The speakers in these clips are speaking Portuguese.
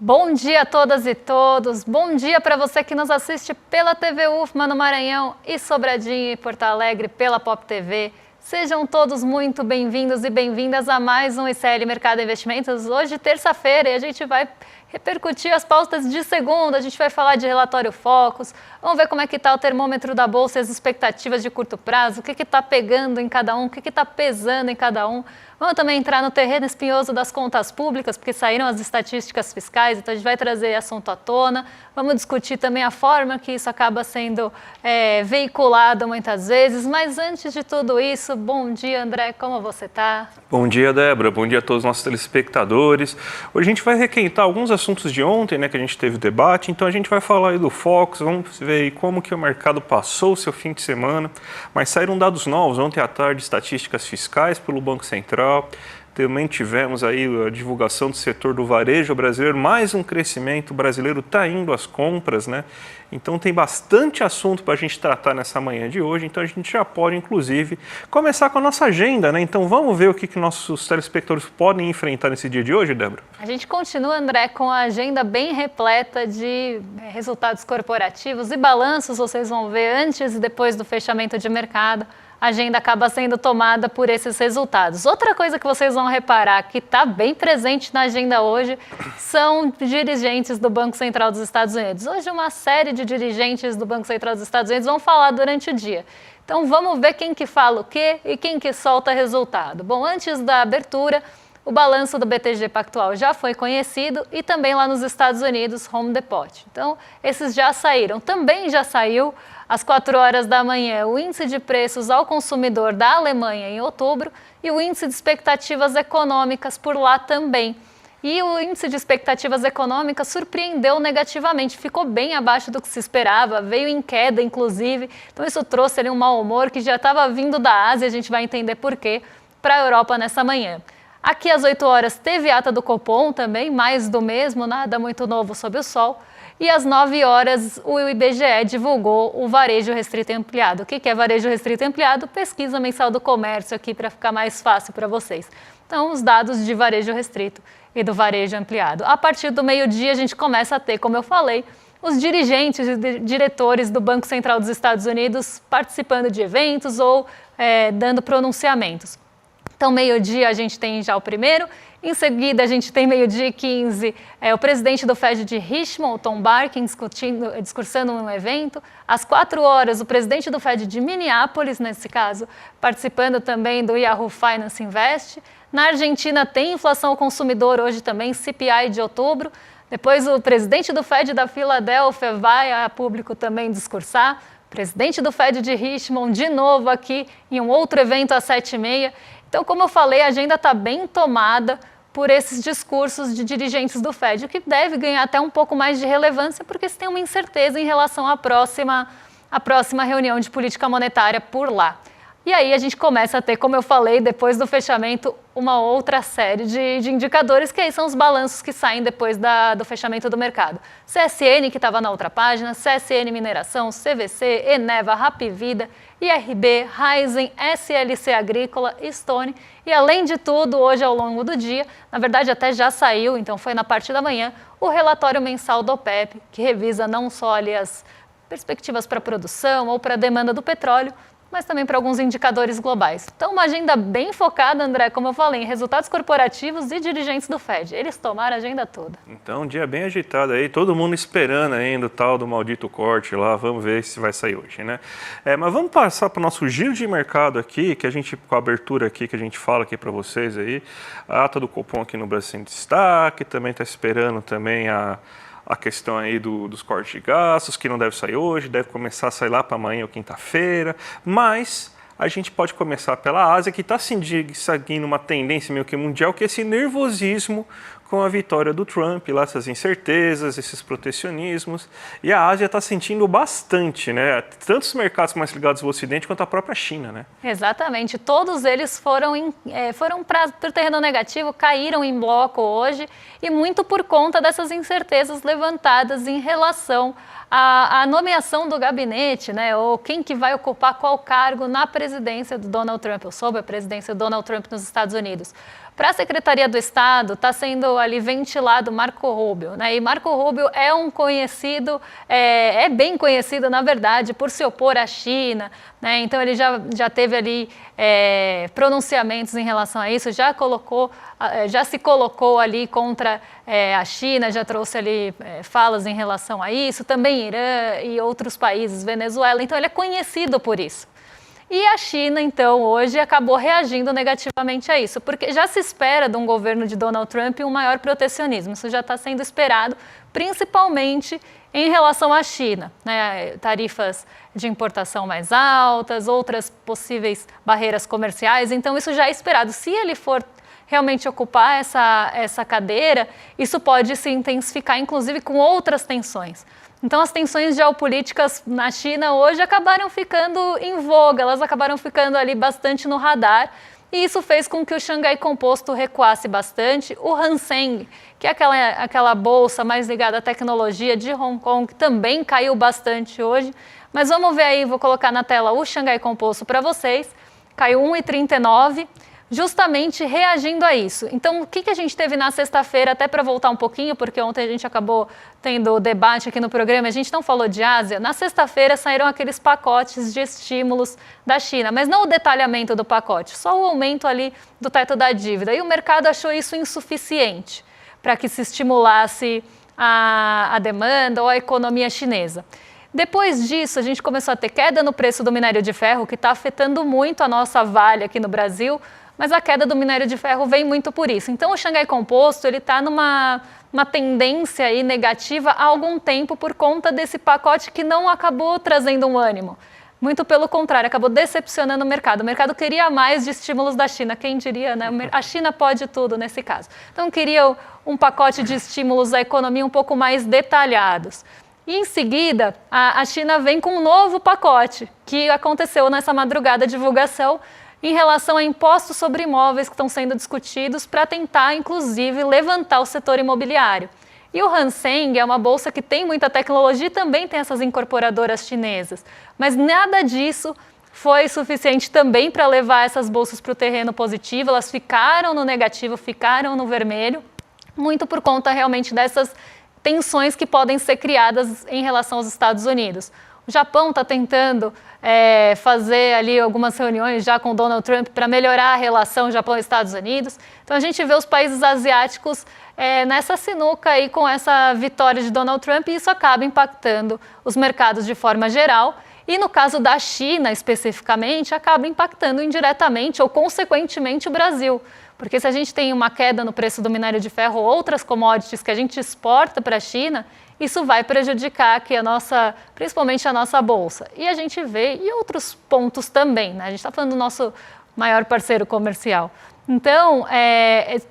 Bom dia a todas e todos, bom dia para você que nos assiste pela TV UFMA no Maranhão e Sobradinho e Porto Alegre pela Pop TV. Sejam todos muito bem-vindos e bem-vindas a mais um ICL Mercado e Investimentos. Hoje, terça-feira, e a gente vai repercutir as pautas de segunda, a gente vai falar de relatório Focus, vamos ver como é que está o termômetro da Bolsa e as expectativas de curto prazo, o que está pegando em cada um, o que está pesando em cada um. Vamos também entrar no terreno espinhoso das contas públicas, porque saíram as estatísticas fiscais, então a gente vai trazer assunto à tona. Vamos discutir também a forma que isso acaba sendo veiculado muitas vezes. Mas antes de tudo isso, bom dia, André, como você está? Bom dia, Débora. Bom dia a todos os nossos telespectadores. Hoje a gente vai requentar alguns assuntos de ontem, né, que a gente teve debate. Então a gente vai falar aí do Focus, vamos ver aí como que o mercado passou o seu fim de semana. Mas saíram dados novos ontem à tarde, estatísticas fiscais pelo Banco Central. Também tivemos aí a divulgação do setor do varejo brasileiro, mais um crescimento, o brasileiro está indo às compras, né? Então tem bastante assunto para a gente tratar nessa manhã de hoje, então a gente já pode, inclusive, começar com a nossa agenda, né? Então vamos ver o que nossos telespectadores podem enfrentar nesse dia de hoje, Débora? A gente continua, André, com a agenda bem repleta de resultados corporativos e balanços, vocês vão ver antes e depois do fechamento de mercado. A agenda acaba sendo tomada por esses resultados. Outra coisa que vocês vão reparar que está bem presente na agenda hoje são dirigentes do Banco Central dos Estados Unidos. Hoje uma série de dirigentes do Banco Central dos Estados Unidos vão falar durante o dia. Então vamos ver quem que fala o quê e quem que solta resultado. Bom, antes da abertura, o balanço do BTG Pactual já foi conhecido e também lá nos Estados Unidos, Home Depot. Então, esses já saíram. Também já saiu às 4 horas da manhã o índice de preços ao consumidor da Alemanha em outubro e o índice de expectativas econômicas por lá também. E o índice de expectativas econômicas surpreendeu negativamente, ficou bem abaixo do que se esperava, veio em queda inclusive. Então isso trouxe ali um mau humor que já estava vindo da Ásia, a gente vai entender por quê, para a Europa nessa manhã. Aqui às 8 horas teve ata do Copom também, mais do mesmo, nada muito novo sob o sol. E às 9 horas o IBGE divulgou o varejo restrito e ampliado. O que é varejo restrito e ampliado? Pesquisa mensal do comércio aqui para ficar mais fácil para vocês. Então, os dados de varejo restrito e do varejo ampliado. A partir do meio-dia a gente começa a ter, como eu falei, os dirigentes e diretores do Banco Central dos Estados Unidos participando de eventos ou dando pronunciamentos. Então, meio-dia a gente tem já o primeiro, em seguida a gente tem meio-dia e 15, o presidente do Fed de Richmond, o Tom Barkin, discursando um evento. Às 4 horas, o presidente do Fed de Minneapolis, nesse caso, participando também do Yahoo Finance Invest. Na Argentina tem inflação ao consumidor hoje também, CPI de outubro. Depois o presidente do Fed da Filadélfia vai a público também discursar. Presidente do Fed de Richmond, de novo aqui em um outro evento às 7h30. Então, como eu falei, a agenda está bem tomada por esses discursos de dirigentes do Fed, o que deve ganhar até um pouco mais de relevância, porque se tem uma incerteza em relação à próxima reunião de política monetária por lá. E aí a gente começa a ter, como eu falei, depois do fechamento, uma outra série de indicadores, que aí são os balanços que saem depois do fechamento do mercado. CSN, que estava na outra página, CSN Mineração, CVC, Eneva, Hapvida, IRB, Raizen, SLC Agrícola, Stone. E além de tudo, hoje ao longo do dia, na verdade até já saiu, então foi na parte da manhã, o relatório mensal do OPEP, que revisa não só ali as perspectivas para a produção ou para a demanda do petróleo, mas também para alguns indicadores globais. Então, uma agenda bem focada, André, como eu falei, em resultados corporativos e dirigentes do Fed. Eles tomaram a agenda toda. Então, um dia bem agitado aí, todo mundo esperando ainda o tal do maldito corte lá, vamos ver se vai sair hoje, né? Mas vamos passar para o nosso giro de mercado aqui, que a gente, com a abertura aqui, que a gente fala aqui para vocês aí, a ata do Copom aqui no Brasil em destaque, também está esperando também a questão aí dos cortes de gastos, que não deve sair hoje, deve começar a sair lá para amanhã ou quinta-feira, mas a gente pode começar pela Ásia, que está seguindo uma tendência meio que mundial, que é esse nervosismo com a vitória do Trump, lá essas incertezas, esses protecionismos, e a Ásia está sentindo bastante, né? Tanto os mercados mais ligados ao Ocidente quanto a própria China, né? Exatamente, todos eles foram para o terreno negativo, caíram em bloco hoje, e muito por conta dessas incertezas levantadas em relação a nomeação do gabinete, né, ou quem que vai ocupar qual cargo na presidência do Donald Trump, ou sob a presidência do Donald Trump nos Estados Unidos. Para a Secretaria do Estado, está sendo ali ventilado Marco Rubio, né? E Marco Rubio é um conhecido, é bem conhecido, na verdade, por se opor à China, né? Então ele já teve ali pronunciamentos em relação a isso, já se colocou ali contra a China, já trouxe ali falas em relação a isso, também Irã e outros países, Venezuela, então ele é conhecido por isso. E a China, então, hoje acabou reagindo negativamente a isso, porque já se espera de um governo de Donald Trump um maior protecionismo. Isso já está sendo esperado, principalmente em relação à China, né? Tarifas de importação mais altas, outras possíveis barreiras comerciais. Então, isso já é esperado. Se ele for realmente ocupar essa cadeira, isso pode se intensificar, inclusive, com outras tensões. Então, as tensões geopolíticas na China hoje acabaram ficando em voga, elas acabaram ficando ali bastante no radar, e isso fez com que o Xangai Composto recuasse bastante. O Hang Seng, que é aquela bolsa mais ligada à tecnologia de Hong Kong, também caiu bastante hoje. Mas vamos ver aí, vou colocar na tela o Xangai Composto para vocês, caiu 1,39, justamente reagindo a isso. Então, o que a gente teve na sexta-feira, até para voltar um pouquinho, porque ontem a gente acabou tendo debate aqui no programa, a gente não falou de Ásia. Na sexta-feira saíram aqueles pacotes de estímulos da China, mas não o detalhamento do pacote, só o aumento ali do teto da dívida. E o mercado achou isso insuficiente para que se estimulasse a demanda ou a economia chinesa. Depois disso, a gente começou a ter queda no preço do minério de ferro, que está afetando muito a nossa Vale aqui no Brasil, mas a queda do minério de ferro vem muito por isso. Então, o Xangai Composto está numa tendência aí negativa há algum tempo por conta desse pacote que não acabou trazendo um ânimo. Muito pelo contrário, acabou decepcionando o mercado. O mercado queria mais de estímulos da China, quem diria, né? A China pode tudo nesse caso. Então, queria um pacote de estímulos à economia um pouco mais detalhados. E em seguida, a China vem com um novo pacote, que aconteceu nessa madrugada, divulgação, em relação a impostos sobre imóveis que estão sendo discutidos para tentar, inclusive, levantar o setor imobiliário. E o Hang Seng é uma bolsa que tem muita tecnologia e também tem essas incorporadoras chinesas. Mas nada disso foi suficiente também para levar essas bolsas para o terreno positivo. Elas ficaram no negativo, ficaram no vermelho, muito por conta realmente dessas tensões que podem ser criadas em relação aos Estados Unidos. O Japão está tentando fazer ali algumas reuniões já com o Donald Trump para melhorar a relação Japão-Estados Unidos. Então a gente vê os países asiáticos nessa sinuca aí com essa vitória de Donald Trump, e isso acaba impactando os mercados de forma geral. E no caso da China especificamente, acaba impactando indiretamente ou consequentemente o Brasil. Porque se a gente tem uma queda no preço do minério de ferro ou outras commodities que a gente exporta para a China, isso vai prejudicar aqui principalmente a nossa bolsa. E a gente vê, e outros pontos também, né? A gente está falando do nosso maior parceiro comercial. Então,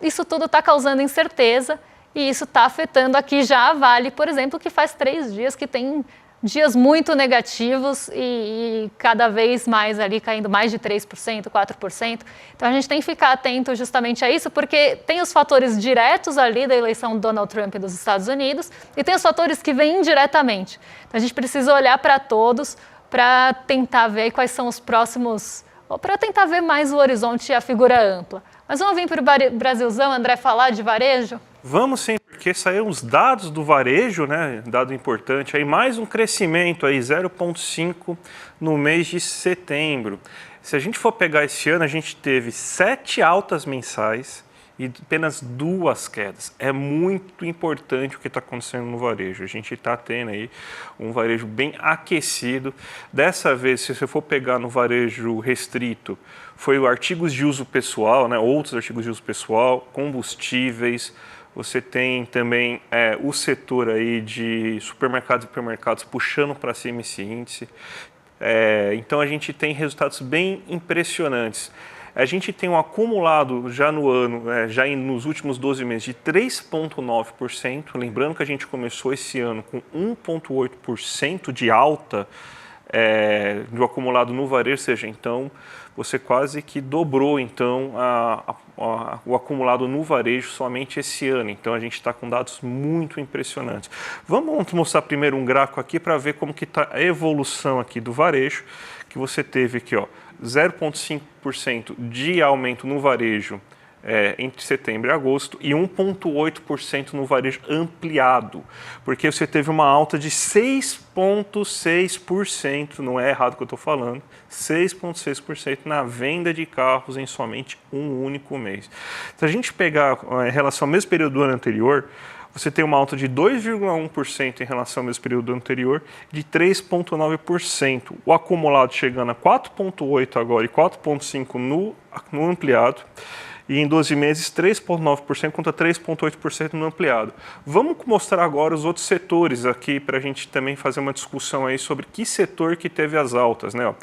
isso tudo está causando incerteza, e isso está afetando aqui já a Vale, por exemplo, que faz 3 dias que tem dias muito negativos e cada vez mais ali caindo mais de 3%, 4%. Então a gente tem que ficar atento justamente a isso, porque tem os fatores diretos ali da eleição do Donald Trump dos Estados Unidos e tem os fatores que vêm indiretamente. Então a gente precisa olhar para todos para tentar ver quais são os próximos, ou para tentar ver mais o horizonte e a figura ampla. Mas vamos vir para o Brasilzão, André, falar de varejo? Vamos sim, porque saíram os dados do varejo, né? Dado importante, aí mais um crescimento aí 0,5 no mês de setembro. Se a gente for pegar esse ano, a gente teve 7 altas mensais e apenas 2 quedas. É muito importante o que está acontecendo no varejo. A gente está tendo aí um varejo bem aquecido. Dessa vez, se você for pegar no varejo restrito, foi o artigos de uso pessoal, né? Outros artigos de uso pessoal, combustíveis. Você tem também o setor aí de supermercados e hipermercados puxando para cima esse índice. Então a gente tem resultados bem impressionantes. A gente tem um acumulado já no ano, já nos últimos 12 meses, de 3,9%. Lembrando que a gente começou esse ano com 1,8% de alta do acumulado no varejo, ou seja, então você quase que dobrou então o acumulado no varejo somente esse ano. Então a gente está com dados muito impressionantes. Vamos mostrar primeiro um gráfico aqui para ver como que está a evolução aqui do varejo, que você teve aqui, ó, 0,5% de aumento no varejo entre setembro e agosto e 1,8% no varejo ampliado, porque você teve uma alta de 6,6%, não é errado o que eu estou falando, 6,6% na venda de carros em somente um único mês. Se a gente pegar em relação ao mesmo período do ano anterior, você tem uma alta de 2,1% em relação ao mesmo período do anterior, de 3,9%. O acumulado chegando a 4,8% agora e 4,5% no ampliado. E em 12 meses, 3,9% contra 3,8% no ampliado. Vamos mostrar agora os outros setores aqui para a gente também fazer uma discussão aí sobre que setor que teve as altas, né? Ó,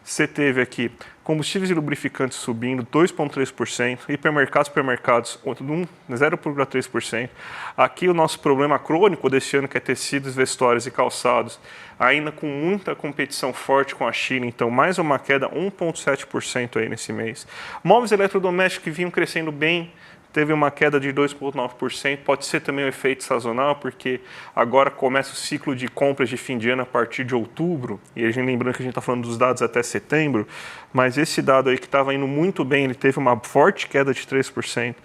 você teve aqui combustíveis e lubrificantes subindo 2,3%, hipermercados, supermercados 0,3%. Aqui o nosso problema crônico desse ano, que é tecidos, vestuários e calçados, ainda com muita competição forte com a China, então mais uma queda 1,7% aí nesse mês. Móveis eletrodomésticos que vinham crescendo bem, teve uma queda de 2,9%, pode ser também um efeito sazonal, porque agora começa o ciclo de compras de fim de ano a partir de outubro, e a gente lembrando que a gente está falando dos dados até setembro, mas esse dado aí que estava indo muito bem, ele teve uma forte queda de 3%.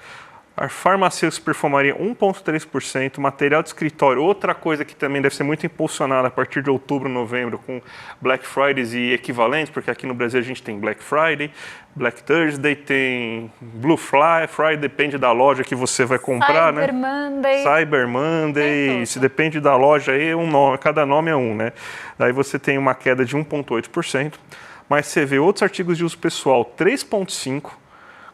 A farmacêutica perfumaria 1,3%, material de escritório, outra coisa que também deve ser muito impulsionada a partir de outubro, novembro, com Black Fridays e equivalentes, porque aqui no Brasil a gente tem Black Friday, Black Thursday, tem Blue Friday, depende da loja que você vai comprar, Cyber Monday. Cyber Monday, se depende da loja aí, cada nome é um, né? Daí você tem uma queda de 1,8%, mas você vê outros artigos de uso pessoal, 3,5%,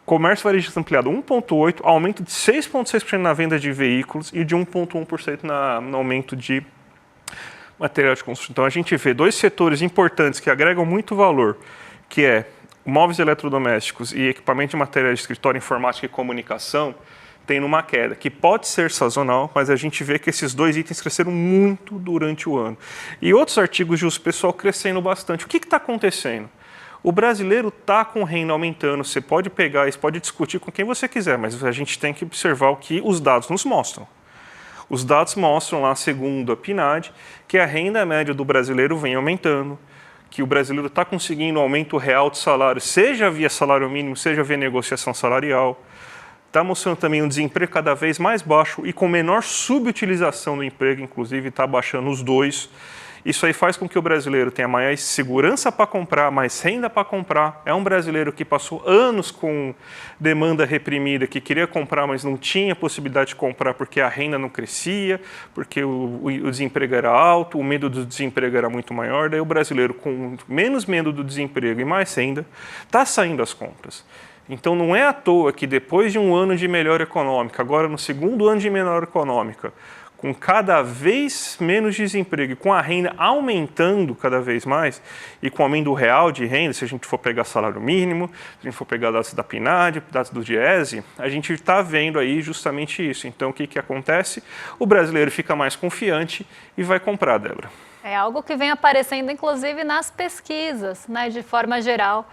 comércio varejista ampliado 1,8%, aumento de 6,6% na venda de veículos e de 1,1% no aumento de material de construção. Então a gente vê dois setores importantes que agregam muito valor, que é móveis eletrodomésticos e equipamento de material de escritório, informática e comunicação, tem uma queda, que pode ser sazonal, mas a gente vê que esses dois itens cresceram muito durante o ano. E outros artigos de uso pessoal crescendo bastante. O que está acontecendo? O brasileiro está com renda aumentando, você pode pegar isso, pode discutir com quem você quiser, mas a gente tem que observar o que os dados nos mostram. Os dados mostram lá, segundo a PNAD, que a renda média do brasileiro vem aumentando, que o brasileiro está conseguindo um aumento real de salário, seja via salário mínimo, seja via negociação salarial. Está mostrando também um desemprego cada vez mais baixo e com menor subutilização do emprego, inclusive está baixando os dois. Isso aí faz com que o brasileiro tenha mais segurança para comprar, mais renda para comprar. É um brasileiro que passou anos com demanda reprimida, que queria comprar, mas não tinha possibilidade de comprar porque a renda não crescia, porque o desemprego era alto, o medo do desemprego era muito maior. Daí o brasileiro, com menos medo do desemprego e mais renda, está saindo as compras. Então não é à toa que depois de um ano de melhora econômica, agora no segundo ano de melhora econômica, com cada vez menos desemprego, com a renda aumentando cada vez mais, e com o aumento real de renda, se a gente for pegar salário mínimo, se a gente for pegar dados da PNAD, dados do Diese, a gente está vendo aí justamente isso. Então, o que acontece? O brasileiro fica mais confiante e vai comprar, Débora. É algo que vem aparecendo, inclusive, nas pesquisas, né, de forma geral.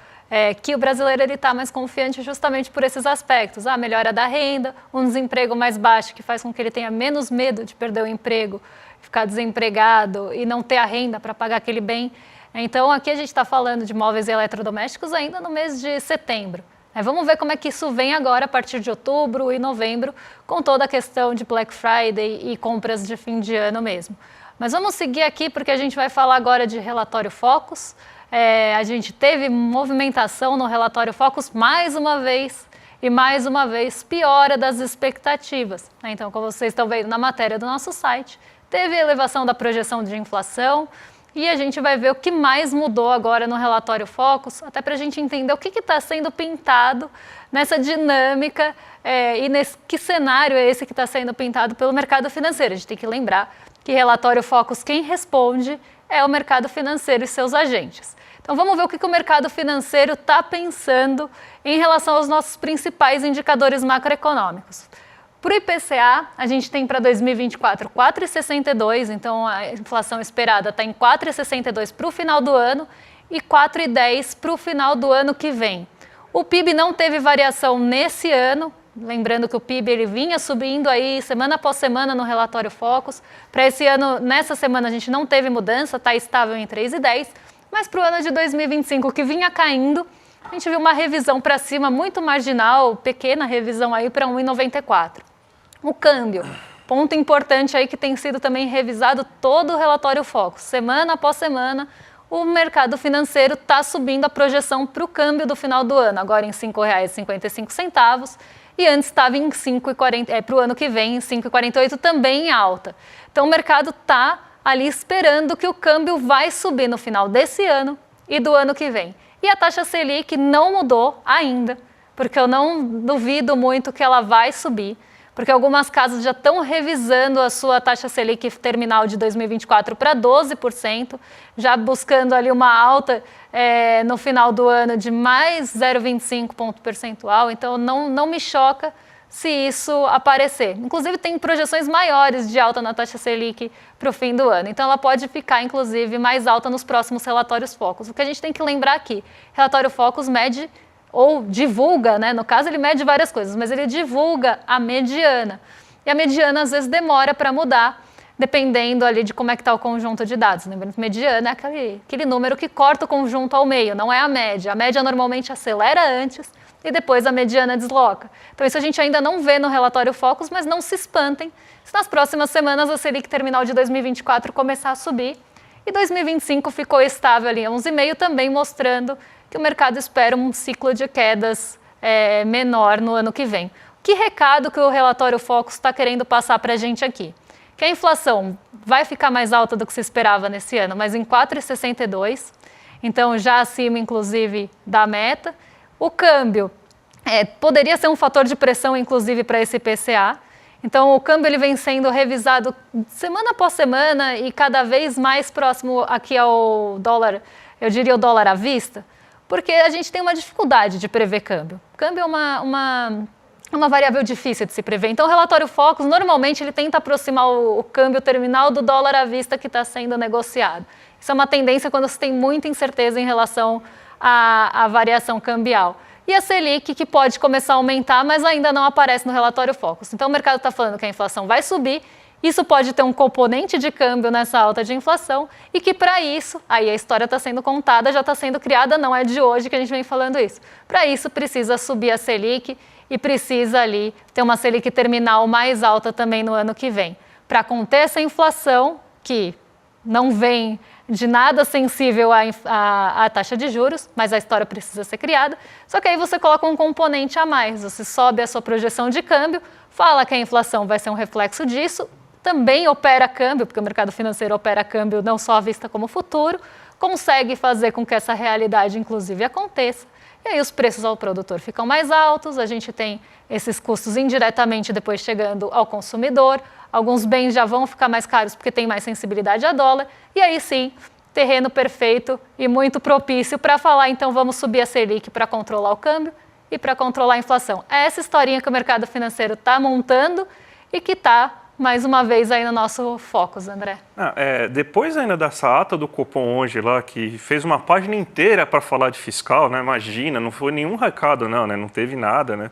Que o brasileiro está mais confiante justamente por esses aspectos. A melhora da renda, um desemprego mais baixo que faz com que ele tenha menos medo de perder o emprego, ficar desempregado e não ter a renda para pagar aquele bem. Então aqui a gente está falando de móveis e eletrodomésticos ainda no mês de setembro. Vamos ver como é que isso vem agora a partir de outubro e novembro, com toda a questão de Black Friday e compras de fim de ano mesmo. Mas vamos seguir aqui porque a gente vai falar agora de relatório Focus. A gente teve movimentação no relatório Focus mais uma vez piora das expectativas. Então, como vocês estão vendo na matéria do nosso site, teve elevação da projeção de inflação e a gente vai ver o que mais mudou agora no relatório Focus, até para a gente entender o que está sendo pintado nessa dinâmica e que cenário é esse que está sendo pintado pelo mercado financeiro. A gente tem que lembrar que relatório Focus, quem responde é o mercado financeiro e seus agentes. Então vamos ver o que o mercado financeiro está pensando em relação aos nossos principais indicadores macroeconômicos. Para o IPCA, a gente tem para 2024 4,62, então a inflação esperada está em 4,62 para o final do ano e 4,10 para o final do ano que vem. O PIB não teve variação nesse ano, lembrando que o PIB ele vinha subindo aí semana após semana no relatório Focus. Para esse ano, nessa semana a gente não teve mudança, está estável em 3,10, mas para o ano de 2025 que vinha caindo, a gente viu uma revisão para cima muito marginal, pequena revisão aí para 1,94. O câmbio, ponto importante aí que tem sido também revisado todo o relatório Focus. Semana após semana, o mercado financeiro está subindo a projeção para o câmbio do final do ano, agora em R$ 5,55, e antes estava em 5,40, para o ano que vem, em 5,48, também em alta. Então o mercado está ali esperando que o câmbio vai subir no final desse ano e do ano que vem. E a taxa Selic não mudou ainda, porque eu não duvido muito que ela vai subir, porque algumas casas já estão revisando a sua taxa Selic terminal de 2024 para 12%, já buscando ali uma alta no final do ano de mais 0,25 ponto percentual, então não me choca se isso aparecer. Inclusive tem projeções maiores de alta na taxa Selic para o fim do ano, então ela pode ficar inclusive mais alta nos próximos relatórios Focus. O que a gente tem que lembrar aqui, relatório Focus mede ou divulga, né? No caso ele mede várias coisas, mas ele divulga a mediana. E a mediana às vezes demora para mudar, dependendo ali de como é que está o conjunto de dados. Lembrando que mediana é aquele número que corta o conjunto ao meio, não é a média. A média normalmente acelera antes e depois a mediana desloca. Então isso a gente ainda não vê no relatório Focus, mas não se espantem se nas próximas semanas a Selic terminal de 2024 começar a subir. E 2025 ficou estável ali, 11,5, também mostrando que o mercado espera um ciclo de quedas menor no ano que vem. Que recado que o relatório Focus está querendo passar para a gente aqui? Que a inflação vai ficar mais alta do que se esperava nesse ano, mas em 4,62, então já acima, inclusive, da meta. O câmbio poderia ser um fator de pressão, inclusive, para esse IPCA. Então, o câmbio ele vem sendo revisado semana após semana e cada vez mais próximo aqui ao dólar, eu diria o dólar à vista, porque a gente tem uma dificuldade de prever câmbio. Câmbio é uma variável difícil de se prever. Então, o relatório Focus, normalmente, ele tenta aproximar o câmbio terminal do dólar à vista que está sendo negociado. Isso é uma tendência quando você tem muita incerteza em relação à variação cambial. E a Selic, que pode começar a aumentar, mas ainda não aparece no relatório Focus. Então, o mercado está falando que a inflação vai subir, isso pode ter um componente de câmbio nessa alta de inflação e que para isso, aí a história está sendo contada, já está sendo criada, não é de hoje que a gente vem falando isso. Para isso precisa subir a Selic e precisa ali ter uma Selic terminal mais alta também no ano que vem. Para conter essa inflação, que não vem de nada sensível à taxa de juros, mas a história precisa ser criada, só que aí você coloca um componente a mais, você sobe a sua projeção de câmbio, fala que a inflação vai ser um reflexo disso, também opera câmbio, porque o mercado financeiro opera câmbio não só à vista como futuro, consegue fazer com que essa realidade, inclusive, aconteça. E aí os preços ao produtor ficam mais altos, a gente tem esses custos indiretamente depois chegando ao consumidor, alguns bens já vão ficar mais caros porque tem mais sensibilidade a dólar, e aí sim, terreno perfeito e muito propício para falar, então vamos subir a Selic para controlar o câmbio e para controlar a inflação. É essa historinha que o mercado financeiro está montando e que está mais uma vez aí no nosso Focus, André. Depois ainda dessa ata do Copom hoje lá, que fez uma página inteira para falar de fiscal, né? Imagina, não foi nenhum recado não, né? Não teve nada, né?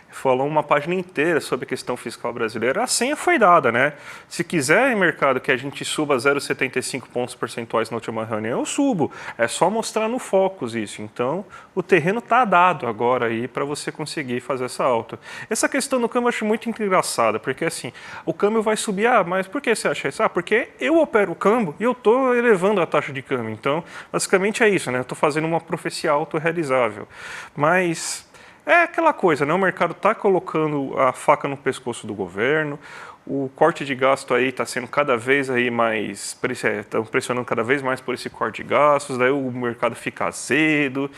Falou uma página inteira sobre a questão fiscal brasileira. A senha foi dada, né? Se quiser, mercado, que a gente suba 0,75 pontos percentuais na última reunião, eu subo. É só mostrar no Focus isso. Então, o terreno está dado agora aí para você conseguir fazer essa alta. Essa questão do câmbio eu acho muito engraçada, porque assim, o câmbio vai subir, mas por que você acha isso? Porque eu opero o câmbio e eu estou elevando a taxa de câmbio. Então, basicamente é isso, né? Eu estou fazendo uma profecia autorrealizável. Mas é aquela coisa, né? O mercado está colocando a faca no pescoço do governo, o corte de gasto aí está sendo cada vez aí mais, estão pressionando cada vez mais por esse corte de gastos, daí o mercado fica azedo,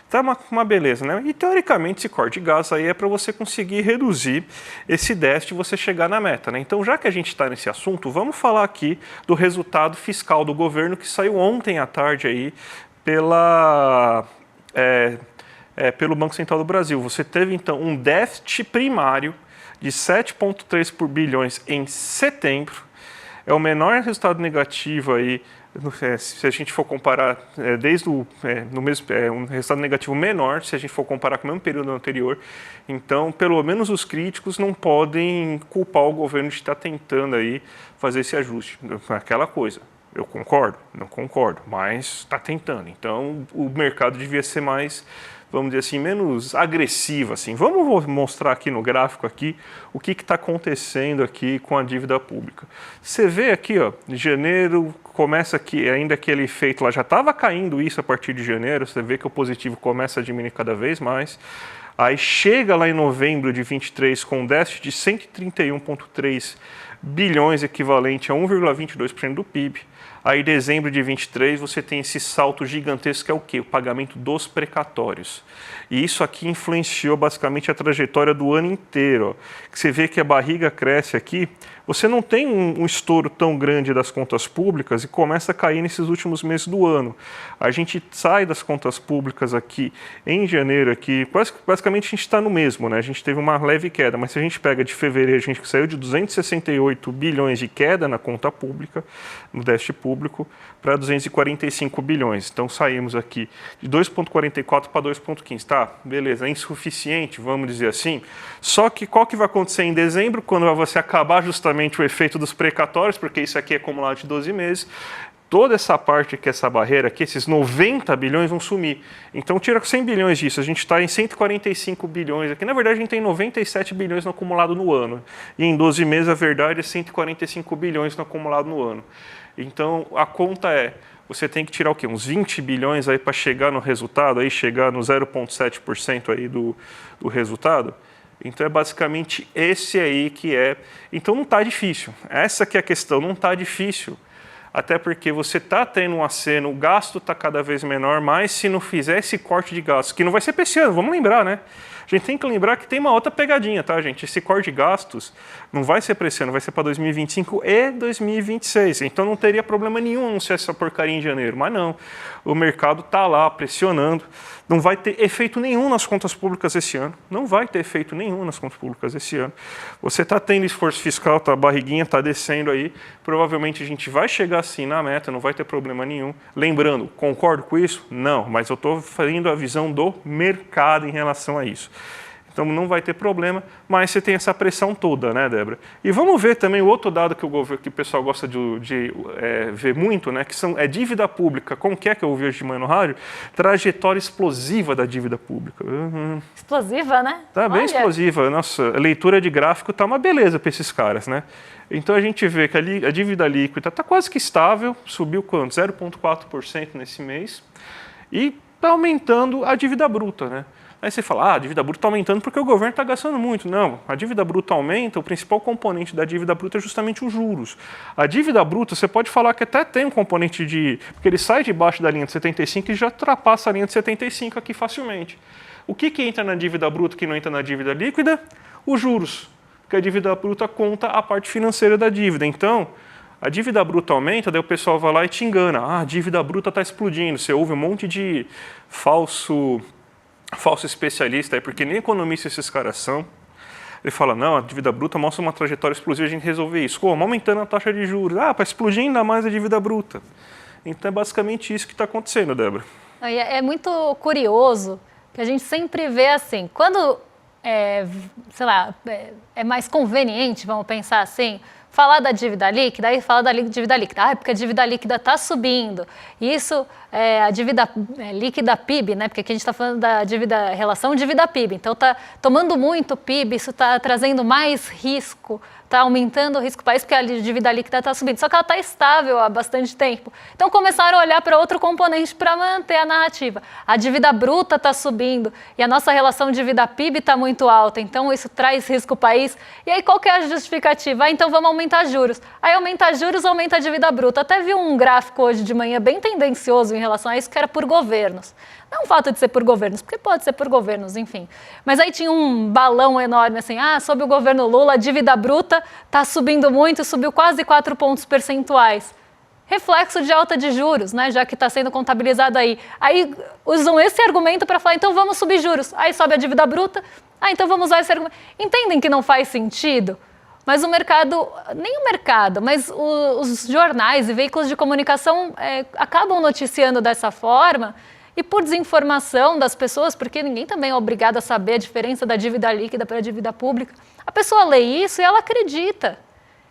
tá uma beleza, né? E teoricamente esse corte de gastos aí é para você conseguir reduzir esse déficit e você chegar na meta, né? Então já que a gente está nesse assunto, vamos falar aqui do resultado fiscal do governo que saiu ontem à tarde aí pelo Banco Central do Brasil. Você teve, então, um déficit primário de 7,3 bilhões em setembro. É o menor resultado negativo aí, se a gente for comparar desde no mesmo, um resultado negativo menor, se a gente for comparar com o mesmo período anterior. Então, pelo menos os críticos não podem culpar o governo de estar tentando aí fazer esse ajuste. Aquela coisa. Eu concordo? Não concordo, mas está tentando. Então, o mercado devia ser mais, vamos dizer assim, menos agressivo. Assim. Vamos mostrar aqui no gráfico aqui, o que está acontecendo aqui com a dívida pública. Você vê aqui, ó, em janeiro, começa aqui, ainda aquele efeito lá, já estava caindo isso a partir de janeiro, você vê que o positivo começa a diminuir cada vez mais. Aí chega lá em novembro de 23 com um déficit de 131,3 bilhões, equivalente a 1,22% do PIB. Aí, em dezembro de 23, você tem esse salto gigantesco que é o quê? O pagamento dos precatórios. E isso aqui influenciou basicamente a trajetória do ano inteiro. Ó. Você vê que a barriga cresce aqui, você não tem um estouro tão grande das contas públicas e começa a cair nesses últimos meses do ano. A gente sai das contas públicas aqui em janeiro, aqui, basicamente a gente está no mesmo, né? A gente teve uma leve queda, mas se a gente pega de fevereiro, a gente saiu de 268 bilhões de queda na conta pública, no déficit público, para 245 bilhões. Então saímos aqui de 2,44 para 2,15. Tá, beleza, é insuficiente, vamos dizer assim. Só que qual que vai acontecer em dezembro, quando você acabar justamente o efeito dos precatórios, porque isso aqui é acumulado de 12 meses, toda essa parte aqui, essa barreira aqui, esses 90 bilhões vão sumir. Então tira 100 bilhões disso, a gente está em 145 bilhões aqui. Na verdade, a gente tem 97 bilhões no acumulado no ano. E em 12 meses, a verdade é 145 bilhões no acumulado no ano. Então, a conta é, você tem que tirar o quê? Uns 20 bilhões aí para chegar no resultado, aí chegar no 0,7% aí do resultado. Então, é basicamente esse aí que é. Então, não está difícil. Essa que é a questão, não está difícil. Até porque você está tendo um aceno, o gasto está cada vez menor, mas se não fizer esse corte de gastos, que não vai ser para esse ano, vamos lembrar, né? A gente tem que lembrar que tem uma outra pegadinha, tá, gente? Esse corte de gastos não vai ser para esse ano, vai ser para 2025 e 2026. Então não teria problema nenhum anunciar essa porcaria em janeiro. Mas não, o mercado está lá pressionando. Não vai ter efeito nenhum nas contas públicas esse ano. Não vai ter efeito nenhum nas contas públicas esse ano. Você está tendo esforço fiscal, a barriguinha está descendo aí. Provavelmente a gente vai chegar assim na meta, não vai ter problema nenhum. Lembrando, concordo com isso? Não, mas eu estou fazendo a visão do mercado em relação a isso. Então não vai ter problema, mas você tem essa pressão toda, né, Débora? E vamos ver também o outro dado que o pessoal gosta de ver muito, né, que é dívida pública. Como que eu ouvi hoje de manhã no rádio? Trajetória explosiva da dívida pública. Explosiva, né? Tá bem explosiva. Nossa, a leitura de gráfico tá uma beleza para esses caras, né? Então a gente vê que a dívida líquida está quase que estável, subiu quanto? 0,4% nesse mês, e está aumentando a dívida bruta, né? Aí você fala, a dívida bruta está aumentando porque o governo está gastando muito. Não, a dívida bruta aumenta, o principal componente da dívida bruta é justamente os juros. A dívida bruta, você pode falar que até tem um componente porque ele sai debaixo da linha de 75 e já ultrapassa a linha de 75 aqui facilmente. O que entra na dívida bruta que não entra na dívida líquida? Os juros, porque a dívida bruta conta a parte financeira da dívida. Então, a dívida bruta aumenta, daí o pessoal vai lá e te engana. A dívida bruta está explodindo. Você ouve um monte de falso especialista aí, porque nem economista esses caras são. Ele fala, não, a dívida bruta mostra uma trajetória explosiva, a gente resolver isso. Como? Aumentando a taxa de juros. Para explodir ainda mais a dívida bruta. Então é basicamente isso que está acontecendo, Débora. É muito curioso que a gente sempre vê assim, quando, é mais conveniente, vamos pensar assim, falar da dívida líquida, aí fala da dívida líquida. Porque a dívida líquida está subindo. Isso é a dívida líquida PIB, né? Porque aqui a gente está falando da relação dívida-PIB. Então está tomando muito PIB, isso está trazendo mais risco, está aumentando o risco do país, porque a dívida líquida está subindo. Só que ela está estável há bastante tempo. Então começaram a olhar para outro componente para manter a narrativa. A dívida bruta está subindo e a nossa relação dívida-PIB está muito alta. Então isso traz risco ao país. E aí qual que é a justificativa? Então vamos aumentar juros. Aí aumenta juros, aumenta a dívida bruta. Até vi um gráfico hoje de manhã bem tendencioso em relação a isso, que era por governos. Não o fato de ser por governos, porque pode ser por governos, enfim. Mas aí tinha um balão enorme assim, sob o governo Lula, a dívida bruta está subindo muito, subiu quase 4 pontos percentuais. reflexo de alta de juros, né, já que está sendo contabilizado aí. Aí usam esse argumento para falar, então vamos subir juros. Aí sobe a dívida bruta, então vamos usar esse argumento. Entendem que não faz sentido? Mas o mercado, nem o mercado, mas os jornais e veículos de comunicação acabam noticiando dessa forma e por desinformação das pessoas, porque ninguém também é obrigado a saber a diferença da dívida líquida para a dívida pública. A pessoa lê isso e ela acredita.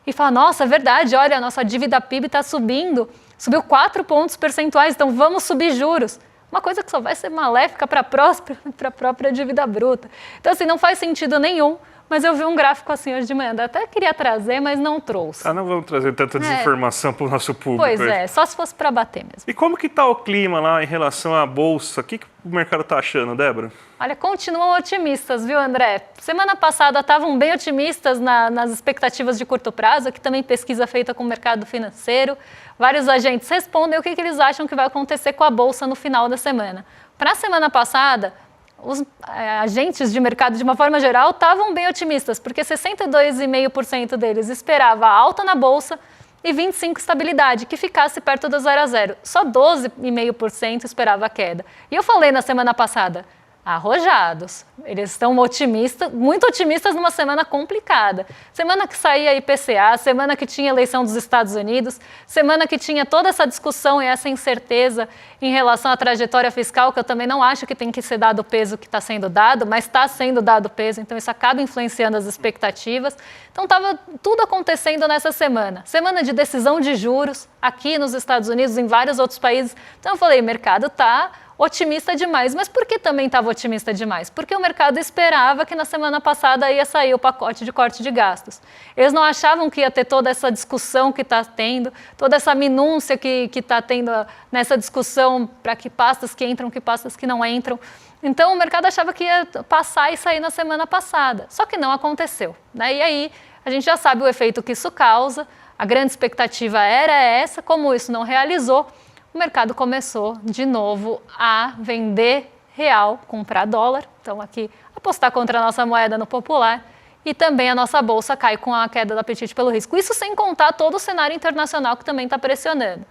E fala, nossa, é verdade, olha, a nossa dívida PIB está subindo, subiu 4 pontos percentuais, então vamos subir juros. Uma coisa que só vai ser maléfica para a própria dívida bruta. Então, assim, não faz sentido nenhum. Mas eu vi um gráfico assim hoje de manhã, até queria trazer, mas não trouxe. Não vamos trazer tanta desinformação para o nosso público. Pois é, só se fosse para bater mesmo. E como que está o clima lá em relação à Bolsa? O que o mercado está achando, Débora? Olha, continuam otimistas, viu, André? Semana passada estavam bem otimistas nas expectativas de curto prazo, aqui também pesquisa feita com o mercado financeiro. Vários agentes respondem o que eles acham que vai acontecer com a Bolsa no final da semana. Para a semana passada, os agentes de mercado, de uma forma geral, estavam bem otimistas, porque 62,5% deles esperava alta na Bolsa e 25% estabilidade, que ficasse perto do 0 a 0. Só 12,5% esperava queda. E eu falei na semana passada, arrojados. Eles estão otimistas, muito otimistas numa semana complicada. Semana que saía IPCA, semana que tinha eleição dos Estados Unidos, semana que tinha toda essa discussão e essa incerteza em relação à trajetória fiscal, que eu também não acho que tem que ser dado o peso que está sendo dado, mas está sendo dado peso, então isso acaba influenciando as expectativas. Então estava tudo acontecendo nessa semana. Semana de decisão de juros aqui nos Estados Unidos, em vários outros países. Então eu falei, o mercado está otimista demais. Mas por que também estava otimista demais? Porque o mercado esperava que na semana passada ia sair o pacote de corte de gastos. Eles não achavam que ia ter toda essa discussão que está tendo, toda essa minúcia que está tendo nessa discussão para que pastas que entram, que pastas que não entram. Então o mercado achava que ia passar e sair na semana passada. Só que não aconteceu, né? E aí a gente já sabe o efeito que isso causa. A grande expectativa era essa, como isso não realizou, o mercado começou de novo a vender real, comprar dólar. Então aqui apostar contra a nossa moeda no popular. E também a nossa bolsa cai com a queda do apetite pelo risco. Isso sem contar todo o cenário internacional que também está pressionando.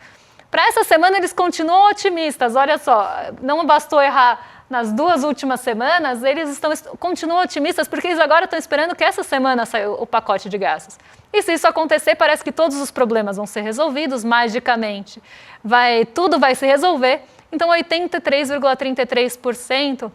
Para essa semana eles continuam otimistas. Olha só, não bastou errar nas 2 últimas semanas, eles continuam otimistas porque eles agora estão esperando que essa semana saia o pacote de gastos. E se isso acontecer, parece que todos os problemas vão ser resolvidos magicamente. Tudo vai se resolver. Então, 83,33%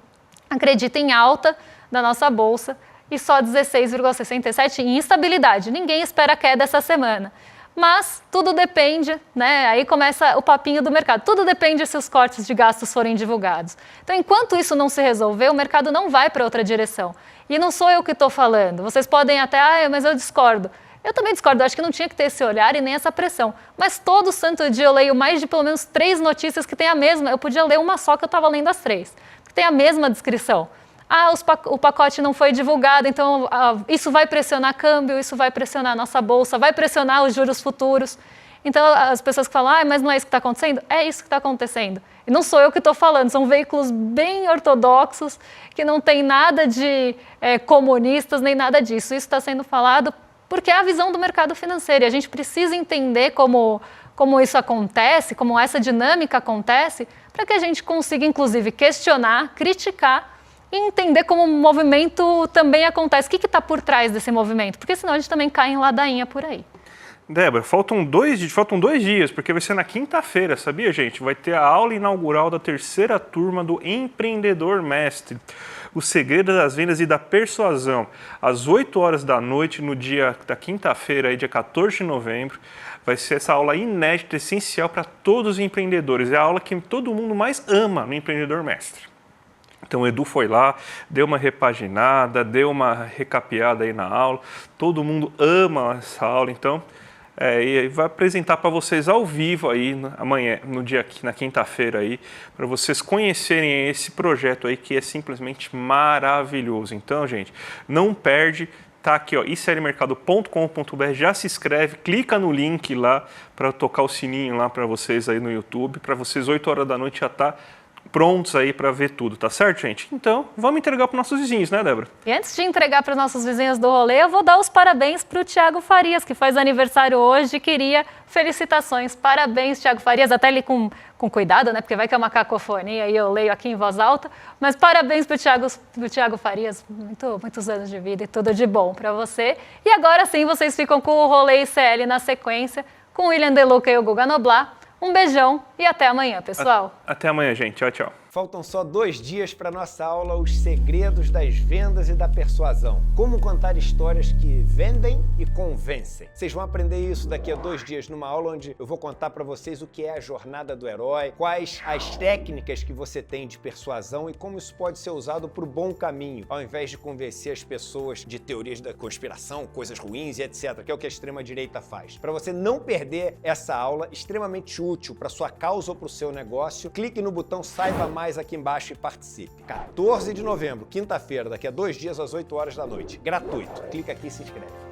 acredita em alta da nossa bolsa e só 16,67% em instabilidade. Ninguém espera queda essa semana. Mas tudo depende, né? Aí começa o papinho do mercado. Tudo depende se os cortes de gastos forem divulgados. Então, enquanto isso não se resolver, o mercado não vai para outra direção. E não sou eu que estou falando. Vocês podem até, mas eu discordo. Eu também discordo, eu acho que não tinha que ter esse olhar e nem essa pressão. Mas todo santo dia eu leio mais de pelo menos 3 notícias que têm a mesma. Eu podia ler uma só que eu estava lendo as 3. Que tem a mesma descrição. O pacote não foi divulgado, então isso vai pressionar câmbio, isso vai pressionar a nossa bolsa, vai pressionar os juros futuros. Então as pessoas que falam, mas não é isso que está acontecendo? É isso que está acontecendo. E não sou eu que estou falando, são veículos bem ortodoxos, que não tem nada de comunistas, nem nada disso. Isso está sendo falado porque é a visão do mercado financeiro. E a gente precisa entender como isso acontece, como essa dinâmica acontece, para que a gente consiga, inclusive, questionar, criticar, e entender como o movimento também acontece. O que está por trás desse movimento? Porque senão a gente também cai em ladainha por aí. Débora, faltam 2 dias, porque vai ser na quinta-feira, sabia, gente? Vai ter a aula inaugural da 3ª turma do Empreendedor Mestre. O segredo das vendas e da persuasão. Às 8 horas da noite, no dia da quinta-feira, dia 14 de novembro, vai ser essa aula inédita, essencial para todos os empreendedores. É a aula que todo mundo mais ama no Empreendedor Mestre. Então o Edu foi lá, deu uma repaginada, deu uma recapeada aí na aula. Todo mundo ama essa aula, então e vai apresentar para vocês ao vivo aí amanhã, na quinta-feira aí, para vocês conhecerem esse projeto aí que é simplesmente maravilhoso. Então, gente, não perde. Tá aqui, ó, iclmercado.com.br, já se inscreve, clica no link lá para tocar o sininho lá para vocês aí no YouTube, para vocês 8 horas da noite já tá prontos aí para ver tudo, tá certo, gente? Então, vamos entregar para nossos vizinhos, né, Débora? E antes de entregar para os nossos vizinhos do rolê, eu vou dar os parabéns para o Thiago Farias, que faz aniversário hoje e queria felicitações. Parabéns, Thiago Farias, até ele com cuidado, né? Porque vai que é uma cacofonia e eu leio aqui em voz alta. Mas parabéns para o Thiago Farias, muitos anos de vida e tudo de bom para você. E agora sim, vocês ficam com o rolê ICL na sequência, com o William Deluca e o Guga Noblar. Um beijão e até amanhã, pessoal. Até amanhã, gente. Tchau, tchau. Faltam só 2 dias para nossa aula Os Segredos das Vendas e da Persuasão. Como contar histórias que vendem e convencem. Vocês vão aprender isso daqui a 2 dias numa aula onde eu vou contar para vocês o que é a jornada do herói, quais as técnicas que você tem de persuasão e como isso pode ser usado para o bom caminho, ao invés de convencer as pessoas de teorias da conspiração, coisas ruins e etc., que é o que a extrema-direita faz. Para você não perder essa aula extremamente útil para sua causa ou para o seu negócio, clique no botão Saiba Mais aqui embaixo e participe. 14 de novembro, quinta-feira, daqui a 2 dias às 8 horas da noite. Gratuito. Clica aqui e se inscreve.